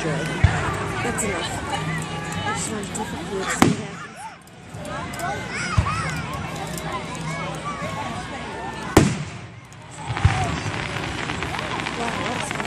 destroyed. That's enough. I just want different to see what happens. Wow, that's